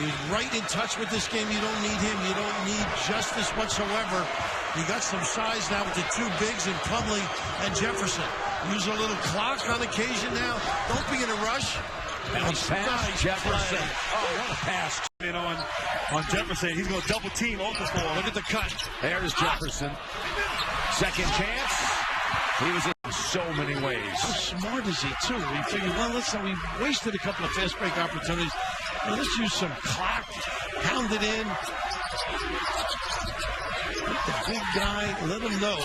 He's right in touch with this game. You don't need him. You don't need justice whatsoever. You got some size now with the two bigs in Plumlee and Jefferson. Use a little clock on occasion now. Don't be in a rush. Bounce pass, Jefferson. Oh, what a pass. In on Jefferson. He's going to double team Okafor. Look at the cut. There's Jefferson. Second chance. He was in so many ways. How smart is he, too? He figured, well, listen, we wasted a couple of fast break opportunities. Well, let's use some clock. Pound it in. Let the big guy, let him know.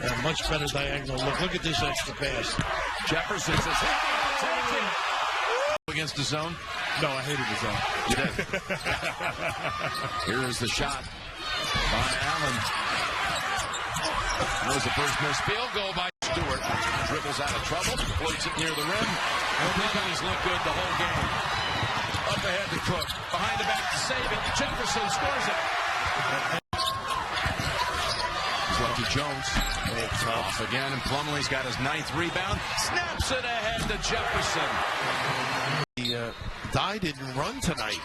Yeah, much better diagonal look. Look at this extra pass. Jefferson says, hey, take it. Against the zone? No, I hated the zone. You did. Here is the shot by Allen. There's the first missed field goal by Stewart. Dribbles out of trouble, floats it near the rim. Everybody's looked good the whole game. Up ahead to Cook. Behind the back to save it. Jefferson scores it. He's left to Jones. Off again, and Plumlee's got his 9th rebound. Snaps it ahead to Jefferson. The die didn't run tonight.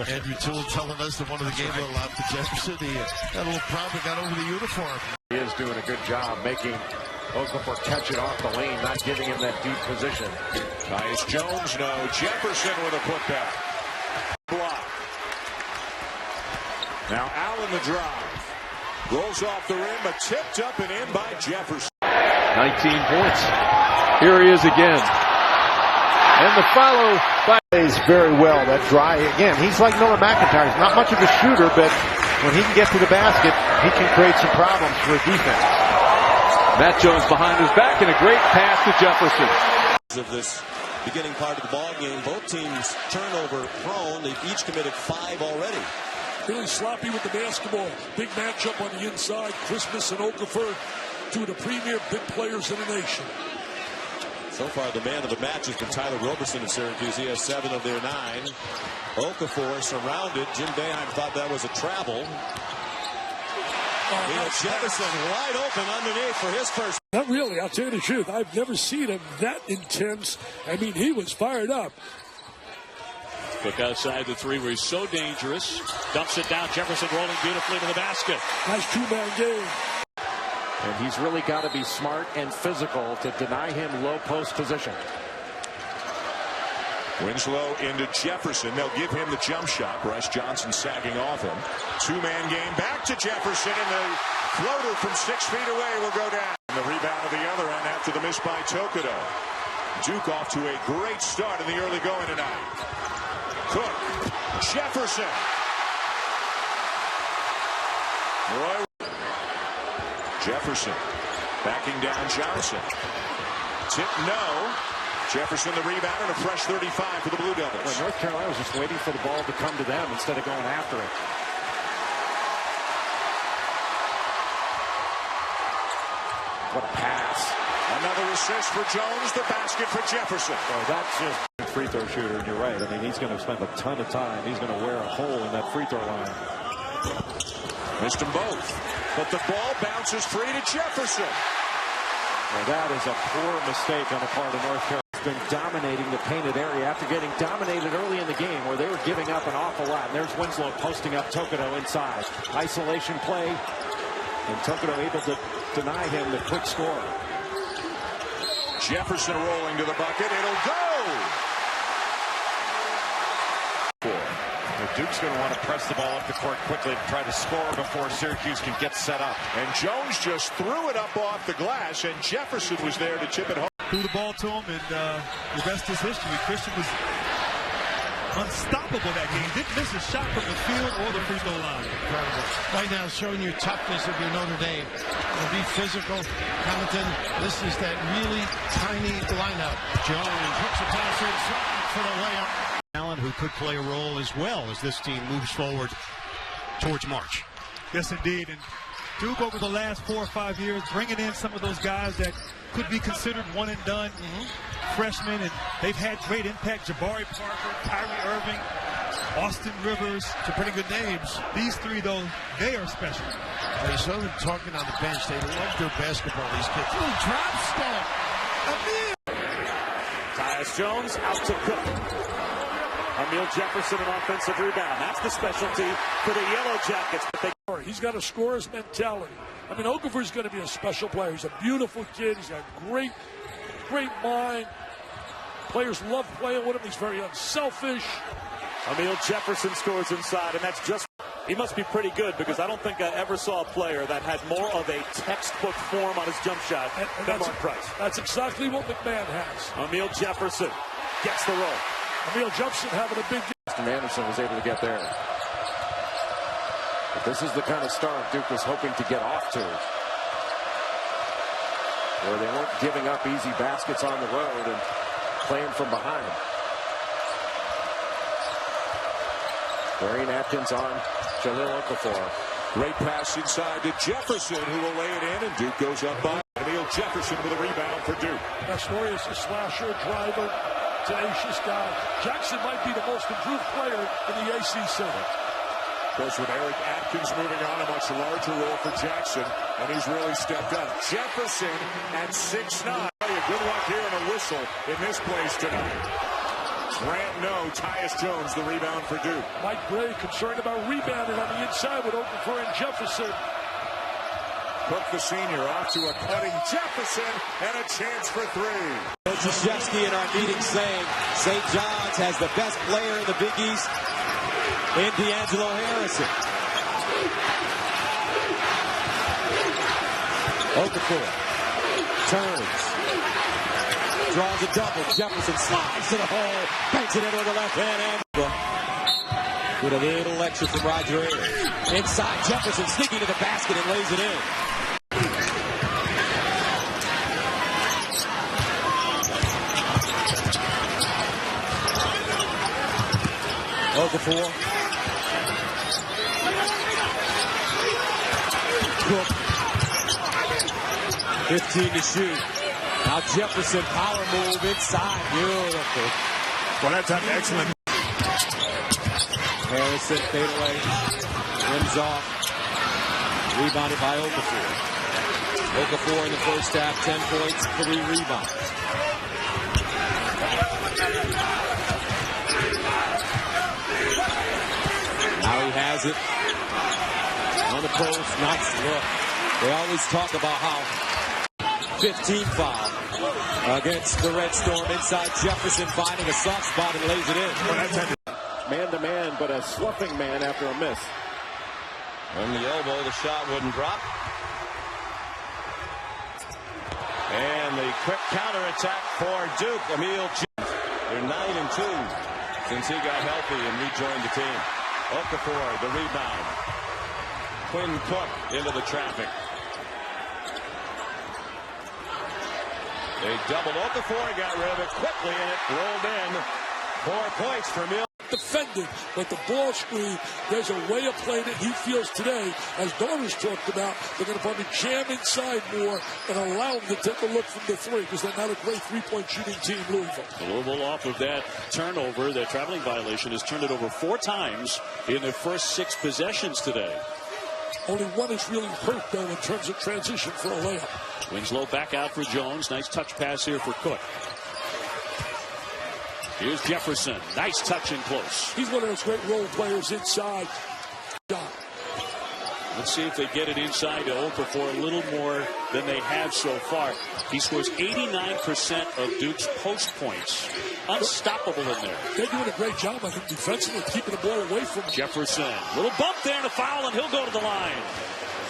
Andrew Toole telling us that one of the games allowed to Jefferson. He had a little problem, got over the uniform. He is doing a good job making Okafor catch it off the lane, not giving him that deep position. Tyus Jones, no. Jefferson with a putback. Block. Now Allen the drive. Rolls off the rim, but tipped up and in by Jefferson. 19 points. Here he is again. And the follow by plays very well. That drive again. He's like Noah McIntyre. He's not much of a shooter, but when he can get to the basket, he can create some problems for a defense. Matt Jones behind his back and a great pass to Jefferson. Of this beginning part of the ball game, both teams turnover prone. They've each committed 5 already. Really sloppy with the basketball. Big matchup on the inside. Christmas and Okafor, two of the premier big players in the nation. So far, the man of the match has been Tyler Roberson in Syracuse. He has 7 of their 9. Okafor surrounded. Jim Boeheim thought that was a travel. Jefferson wide open underneath for his first. Not really. I'll tell you the truth. I've never seen him that intense. I mean, he was fired up. Look outside the 3 where he's so dangerous. Dumps it down. Jefferson rolling beautifully to the basket. Nice 2-man game. And he's really got to be smart and physical to deny him low post position. Winslow into Jefferson. They'll give him the jump shot. Bryce Johnson sagging off him. 2-man game back to Jefferson, and the floater from 6 feet away will go down. And the rebound of the other end after the miss by Tokido. Duke off to a great start in the early going tonight. Cook, Jefferson. Roy. Jefferson backing down Johnson. Tip no. Jefferson the rebound and a fresh 35 for the Blue Devils. Well, North Carolina was just waiting for the ball to come to them instead of going after it. What a pass. Another assist for Jones. The basket for Jefferson. Well, that's just a free throw shooter, and you're right. I mean, he's going to spend a ton of time. He's going to wear a hole in that free throw line. Missed them both. But the ball bounces free to Jefferson. Well, that is a poor mistake on the part of North Carolina. Been dominating the painted area after getting dominated early in the game where they were giving up an awful lot. And there's Winslow posting up Tokido inside. Isolation play. And Tokido able to deny him the quick score. Jefferson rolling to the bucket. It'll go. Duke's going to want to press the ball up the court quickly to try to score before Syracuse can get set up. And Jones just threw it up off the glass, and Jefferson was there to chip it home. Threw the ball to him, and the rest is history. Christian was unstoppable that game. Didn't miss a shot from the field or the free throw line. Incredible. Right now, showing your toughness of your Notre Dame. And be physical. Hamilton, this is that really tiny lineup. Jones hooks a pass inside for the layup. Allen, who could play a role as well as this team moves forward towards March. Yes, indeed. And Duke over the last 4 or 5 years, bringing in some of those guys that could be considered one and done freshmen, and they've had great impact. Jabari Parker, Kyrie Irving, Austin Rivers. Some pretty good names. These 3, though, they are special. I saw them talking on the bench. They love their basketball, these kids. Ooh, drop step. Amile. Tyus Jones out to Cook. Amile Jefferson, an offensive rebound. That's the specialty for the Yellow Jackets. He's got a scorer's mentality. I mean, Okafor's going to be a special player. He's a beautiful kid. He's got great mind. Players love playing with him. He's very unselfish. Amile Jefferson scores inside, and that's just... He must be pretty good, because I don't think I ever saw a player that had more of a textbook form on his jump shot than Mark Price. That's exactly what McMahon has. Amile Jefferson gets the roll. Amile Jefferson having a big game. Anderson was able to get there. But this is the kind of start Duke was hoping to get off to, where they weren't giving up easy baskets on the road and playing from behind. Darian Atkins on Jahlil Okafor. Great pass inside to Jefferson, who will lay it in, and Duke goes up by Amile Jefferson with a rebound for Duke. Nestorius, a slasher, driver, tenacious guy. Jackson might be the most improved player in the ACC. Of course, with Eric Atkins moving on, a much larger role for Jackson, and he's really stepped up. Jefferson at 6'9". Good luck here and a whistle in this place tonight. Grant no. Tyus Jones the rebound for Duke. Mike Bray concerned about rebounding on the inside with Okafor and Jefferson. Cook the senior off to a cutting Jefferson and a chance for three. Krzyzewski in our meeting saying St. John's has the best player in the Big East in D'Angelo Harrison. Okafor turns. Draws a double. Jefferson slides to the hole. Banks it in with the left hand. And with a little lecture from Roger Ayers. Inside, Jefferson sneaking to the basket and lays it in. Okafor. Cook. 15 to shoot. Now Jefferson, power move inside. Beautiful. Well, that's an excellent. Harrison, fade away. Rims off. Rebounded by Okafor. Okafor in the first half, 10 points, 3 rebounds. Now he has it. On the post, nice look. They always talk about how 15 foul against the Red Storm. Inside, Jefferson finding a soft spot and lays it in. Man-to-man, but a sloughing man after a miss. On the elbow, the shot wouldn't drop. And the quick counterattack for Duke. Amile Jefferson. They're 9-2 since he got healthy and rejoined the team. Okafor, the rebound. Quinn Cook into the traffic. They doubled Okafor, got rid of it quickly, and it rolled in. 4 points for Mill. Defended, but the ball screen, there's a way of playing it he feels today, as Daughters talked about. They're going to probably jam inside more and allow them to take a look from the three, because they're not a great three-point shooting team, Louisville. Louisville, off of that turnover, their traveling violation, has turned it over 4 times in their first 6 possessions today. Only one is really hurt, though, in terms of transition for a layup. Winslow back out for Jones. Nice touch pass here for Cook. Here's Jefferson. Nice touch and close. He's one of those great role players inside. Let's see if they get it inside to Okafor a little more than they have so far. He scores 89% of Duke's post points. Unstoppable in there. They're doing a great job, I think, defensively, keeping the ball away from Jefferson. Little bump there and a foul, and he'll go to the line.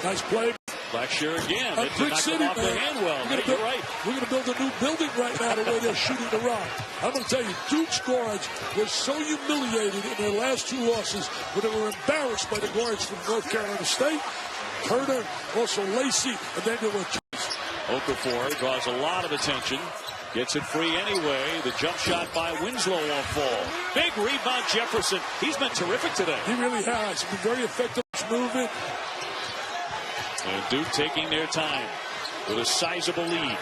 Nice play. Blackshear again. A brick city, man. The hand well. You're right. We're going to build a new building right now the way they're shooting the rock. I'm going to tell you, Duke's guards were so humiliated in their last 2 losses, where they were embarrassed by the guards from North Carolina State. Turner, also Lacey, and then there were Okafor draws a lot of attention. Gets it free anyway. The jump shot by Winslow won't fall. Big rebound, Jefferson. He's been terrific today. He really has. Been very effective moving. And Duke taking their time with a sizable lead.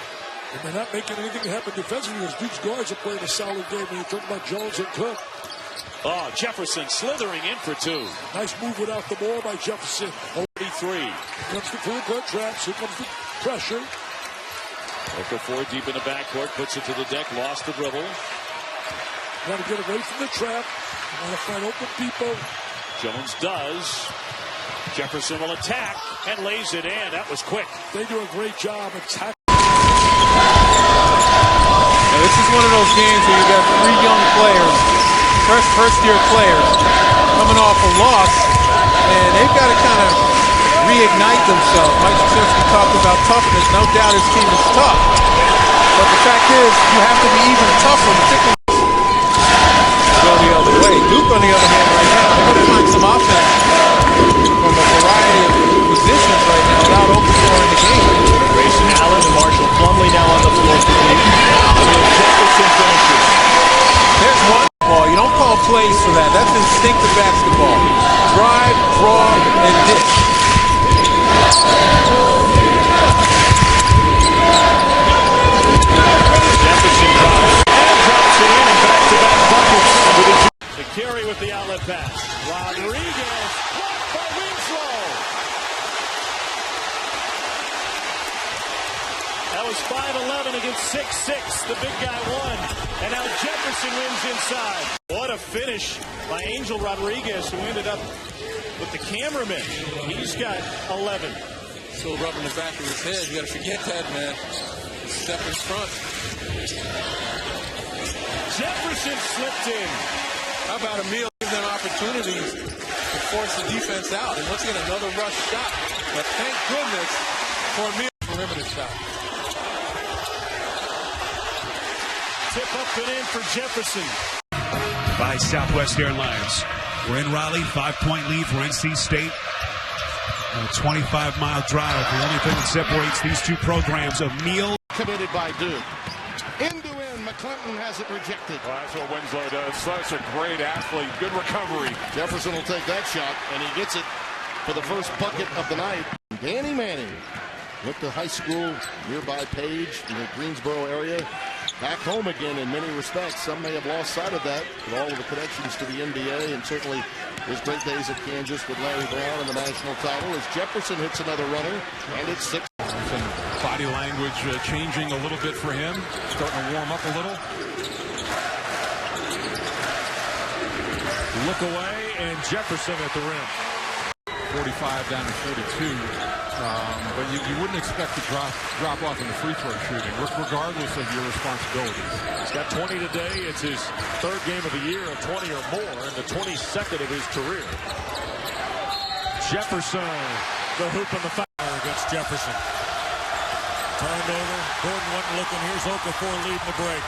And they're not making anything happen defensively, as Duke's guards are playing a solid game when you talk about Jones and Cook. Oh, Jefferson slithering in for 2. Nice move without the ball by Jefferson. 43. Here comes the full court traps. Here comes the pressure. Okafor deep in the backcourt, puts it to the deck, lost the dribble. You got to get away from the trap. You got to find open people. Jones does. Jefferson will attack and lays it in. That was quick. They do a great job attacking. Now, this is one of those games where you got three young players, first-year players, coming off a loss, and they've got to kind of reignite themselves. Mike Krzyzewski talked about toughness. No doubt his team is tough. But the fact is, you have to be even tougher, particularly go the other way. Duke, on the other hand, right now, they're going to find some offense from a variety of positions right now without Okafor in the game. Grayson Allen and Marshall Plumlee now on the floor for Duke. Jefferson finishes. There's one ball. You don't call plays for that. That's instinctive basketball. Drive, draw, and dish. Jefferson drives and drops it in and back-to-back buckets with a Security with the outlet pass. Rodriguez blocked by Winslow. That was 5'11" against 6'6". The big guy won. And now Jefferson wins inside. What a finish by Angel Rodriguez, who ended up with the cameraman. He's got 11. Still rubbing the back of his head. You got to forget that, man. Step in front. Jefferson slipped in. How about Amile? Give them opportunities to force the defense out. And once again, another rush shot. But thank goodness for Amile perimeter shot. Tip up and in for Jefferson. By Southwest Airlines. We're in Raleigh, 5-point lead for NC State. A 25-mile drive. The only thing that separates these two programs, Amile. Committed by Duke. Into in, McClinton has it rejected. Well, that's what Winslow does. Such a great athlete. Good recovery. Jefferson will take that shot, and he gets it for the first bucket of the night. Danny Manning went to high school nearby Page in the Greensboro area. Back home again in many respects. Some may have lost sight of that with all of the connections to the NBA and certainly his great days at Kansas with Larry Brown and the national title as Jefferson hits another runner, and it's 6. Body language changing a little bit for him, starting to warm up a little. Look away, and Jefferson at the rim. 45 down to 42, but you wouldn't expect to drop off in the free throw shooting, regardless of your responsibilities. He's got 20 today. It's his third game of the year of 20 or more, and the 22nd of his career. Jefferson, the hoop and the foul against Jefferson. Turned over. Gordon wasn't looking. Here's Okafor leading the break.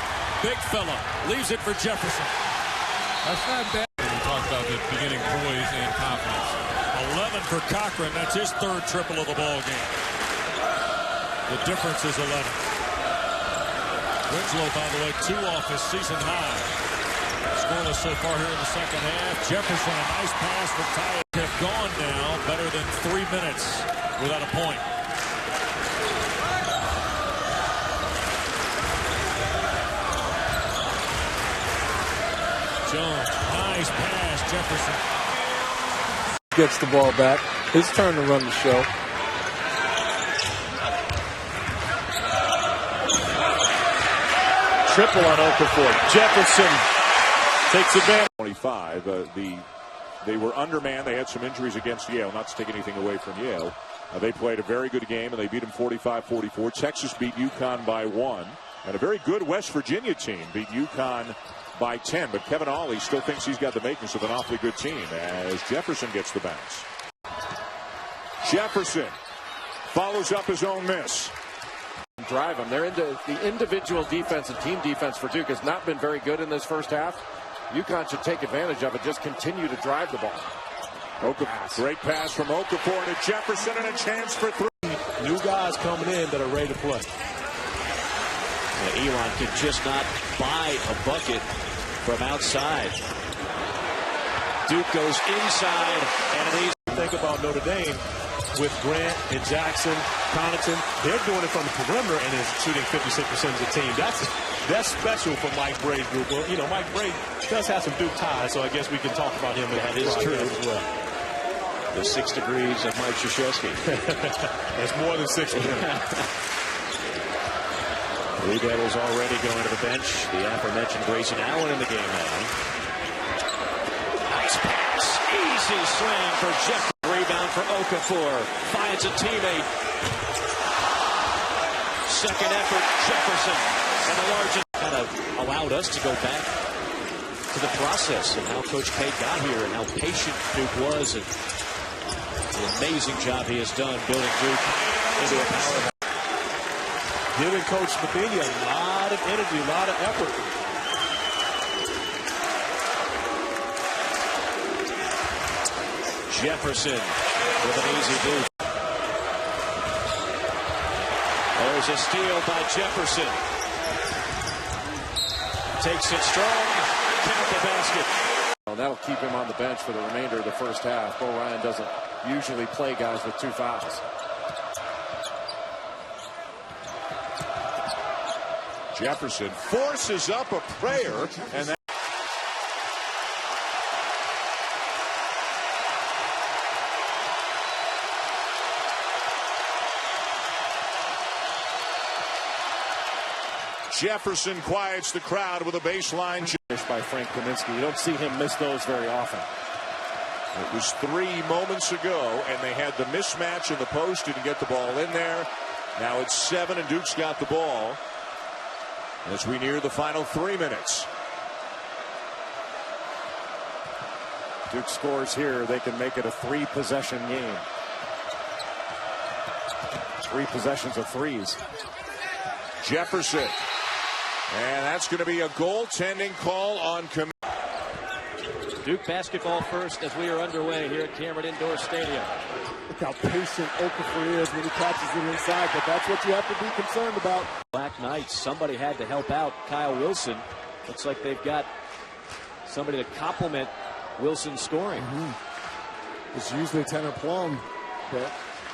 Big fella leaves it for Jefferson. That's not bad. We talked about the beginning poise and confidence. 11 for Cochran. That's his third triple of the ball game. The difference is 11. Winslow, by the way, 2 off his season high. Scoreless so far here in the second half. Jefferson, a nice pass for Ty. Have gone now better than 3 minutes without a point. Jones, nice pass, Jefferson. Gets the ball back. His turn to run the show. Triple on Okafor. Jefferson takes advantage. 25. They were undermanned. They had some injuries against Yale. Not to take anything away from Yale. They played a very good game, and they beat them 45-44. Texas beat UConn by 1. And a very good West Virginia team beat UConn by 10. But Kevin Ollie still thinks he's got the makings of an awfully good team as Jefferson gets the bounce. Jefferson follows up his own miss. Drive them. The individual defense and team defense for Duke has not been very good in this first half. UConn should take advantage of it. Just continue to drive the ball. Great pass from Okafor to Jefferson and a chance for 3. New guys coming in that are ready to play. Elon could just not buy a bucket from outside. Duke goes inside, and these think about Notre Dame with Grant and Jackson, Connaughton. They're doing it from the perimeter and is shooting 56% of the team. That's special for Mike Bray's group. Well, you know, Mike Bray does have some Duke ties, so I guess we can talk about him. That is true as well. The 6 degrees of Mike Krzyzewski. That's more than 6 for him. Blue Devils already going to the bench. The aforementioned Grayson Allen in the game now. Nice pass. Easy slam for Jefferson. Rebound for Okafor. Finds a teammate. Second effort, Jefferson. And the largest kind of allowed us to go back to the process of how Coach K got here and how patient Duke was. And the amazing job he has done building Duke into a powerhouse. Giving Coach Matheny a lot of energy, a lot of effort. Jefferson with an easy boot. There's a steal by Jefferson. Takes it strong. Count the basket. Well, that'll keep him on the bench for the remainder of the first half. Bo Ryan doesn't usually play guys with 2 fouls. Jefferson forces up a prayer, and that Jefferson quiets the crowd with a baseline by Frank Kaminsky. You don't see him miss those very often. It was 3 moments ago, and they had the mismatch in the post. Didn't get the ball in there. Now it's 7, and Duke's got the ball as we near the final 3 minutes. Duke scores here, they can make it a 3-possession game. 3 possessions of threes. Jefferson. And that's going to be a goaltending call on Duke basketball first as we are underway here at Cameron Indoor Stadium. Look how patient Okafor is when he catches it inside, but that's what you have to be concerned about. Black Knights, somebody had to help out Kyle Wilson. Looks like they've got somebody to complement Wilson's scoring. It's usually Tanner Plum, but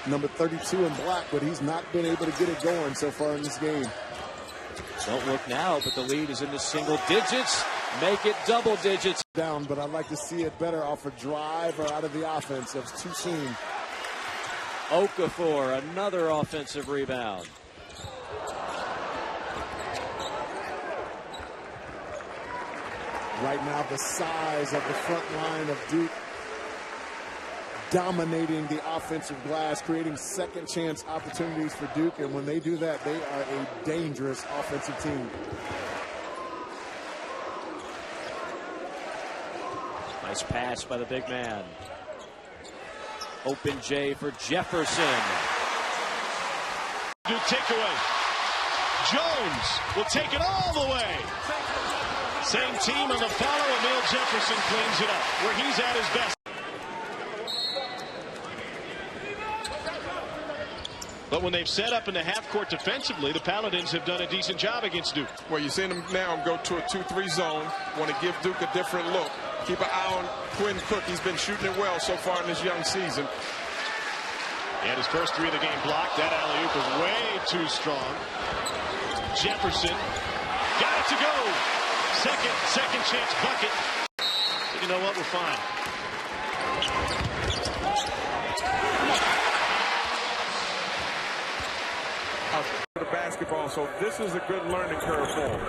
number 32 in black, but he's not been able to get it going so far in this game. Don't look now, but the lead is in the single digits. Make it double digits. Down, but I'd like to see it better off a drive or out of the offense. That's too soon. Okafor, another offensive rebound. Right now, the size of the front line of Duke dominating the offensive glass, creating second chance opportunities for Duke. And when they do that, they are a dangerous offensive team. Nice pass by the big man. Open J for Jefferson. Duke takeaway. Jones will take it all the way. Same team on the follow. Amile Jefferson cleans it up where he's at his best. But when they've set up in the half court defensively, the Paladins have done a decent job against Duke. Well, you're seeing them now go to a 2-3 zone. Want to give Duke a different look. Keep an eye on Quinn Cook. He's been shooting it well so far in this young season. And his first 3 of the game blocked. That alley-oop was way too strong. Jefferson got it to go. Second chance bucket. But you know what? We're fine. The basketball, so this is a good learning curve for him.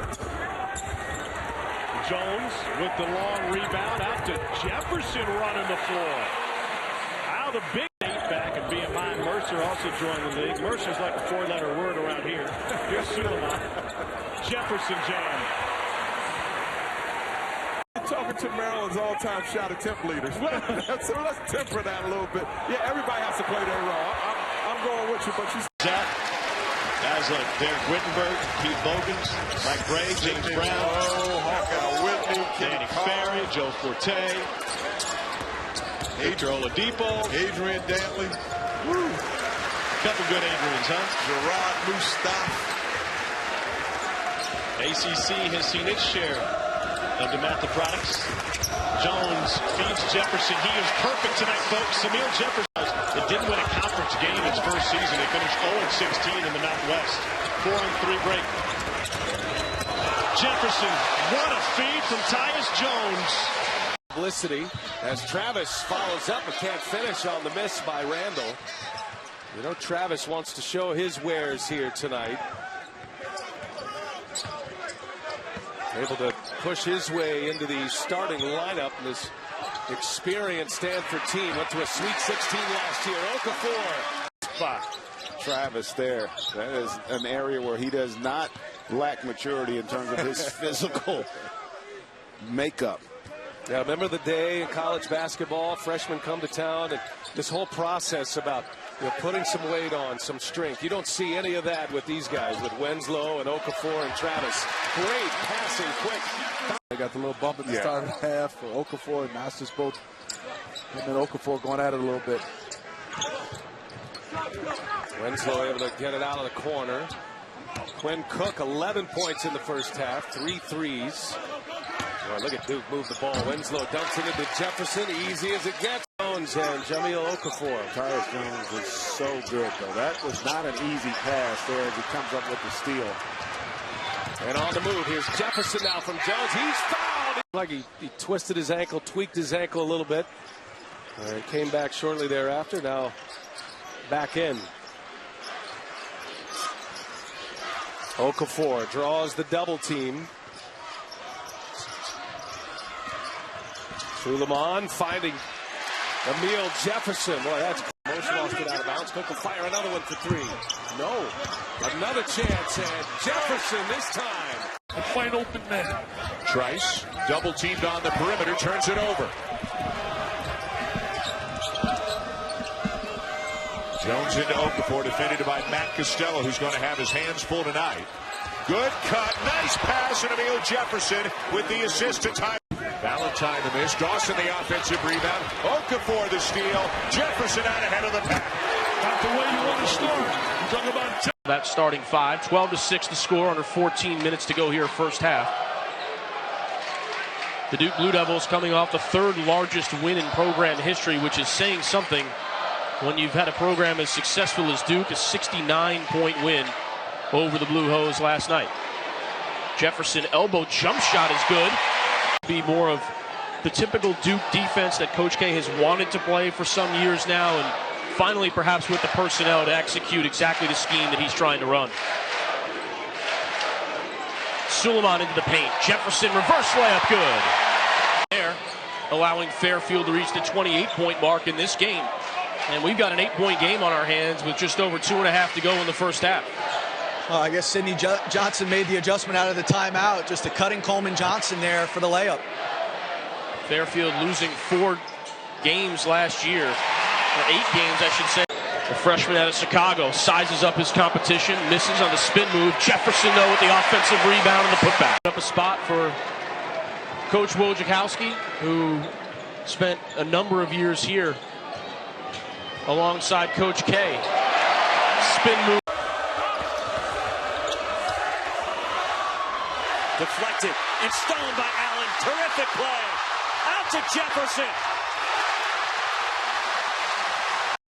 Jones with the long rebound out to Jefferson running the floor. How the big back and BMI Mercer also joined the league. Mercer's like a 4-letter word around here. Here's Sulaiman. Jefferson jam. Talking to Maryland's all-time shot attempt leaders. So let's temper that a little bit. Yeah, everybody has to play their role. I'm going with you, but you. Guys like Derek Wittenberg, Keith Bogans, Mike Bray, James Brown, Hawkeye Whitney, Danny Ferry, Joe Forte, Adrian Oladipo, Adrian Dantley. Woo. Couple good Adrians, huh? Gerard Mustafa. ACC has seen its share of the Matha products. Jones feeds Jefferson. He is perfect tonight, folks. Amile Jefferson. It didn't win a conference game its first season. They finished 0-16 in the Northwest. 4-3 break. Jefferson, what a feed from Tyus Jones. Publicity as Travis follows up but can't finish on the miss by Randall. You know, Travis wants to show his wares here tonight. able to push his way into the starting lineup. This experienced Stanford team went to a Sweet 16 last year. Okafor spot. Travis there. That is an area where he does not lack maturity in terms of his physical makeup. Yeah, remember the day in college basketball, freshmen come to town, and this whole process about putting some weight on, some strength. You don't see any of that with these guys, with Winslow and Okafor and Travis. Great passing, quick. They got the little bump at the start of the half for Okafor, and now it's just both him and Okafor going at it a little bit. Winslow able to get it out of the corner. Quinn Cook, 11 points in the first half, 3 threes. Well, look at Duke move the ball. Winslow dumps it into Jefferson, easy as it gets. Jones and Jamil Okafor. Tyus Jones was so good, though. That was not an easy pass there as he comes up with the steal. And on the move, here's Jefferson now from Jones. He's fouled. Like he twisted his ankle, tweaked his ankle a little bit. And came back shortly thereafter. Now back in. Okafor draws the double team. Suleiman finding Amile Jefferson. Boy, that's Motion lost it out of bounds. Cook will fire another one for 3. No. Another chance, and Jefferson this time. A fine open man. Trice, double teamed on the perimeter, turns it over. Jones into Okafor, defended by Matt Costello, who's going to have his hands full tonight. Good cut, nice pass, and Amile Jefferson with the assist to tie. Valentine the miss, Dawson the offensive rebound, Okafor the steal, Jefferson out ahead of the pack. Not the way you want to start. You're talking about that starting 5, 12-6 to score under 14 minutes to go here first half. The Duke Blue Devils coming off the 3rd largest win in program history, which is saying something when you've had a program as successful as Duke, a 69-point win over the Blue Hose last night. Jefferson elbow jump shot is good. Be more of the typical Duke defense that Coach K has wanted to play for some years now, and finally perhaps with the personnel to execute exactly the scheme that he's trying to run. Suleiman into the paint. Jefferson reverse layup good. There, allowing Fairfield to reach the 28-point mark in this game. And we've got an 8-point game on our hands with just over 2.5 to go in the first half. I guess Sidney Johnson made the adjustment out of the timeout, just a cutting Coleman Johnson there for the layup. Fairfield losing 4 games last year, or 8 games, I should say. The freshman out of Chicago sizes up his competition, misses on the spin move. Jefferson, though, with the offensive rebound and the putback. Up a spot for Coach Wojciechowski, who spent a number of years here alongside Coach K. Spin move. Deflected and stolen by Allen. Terrific play. Out to Jefferson.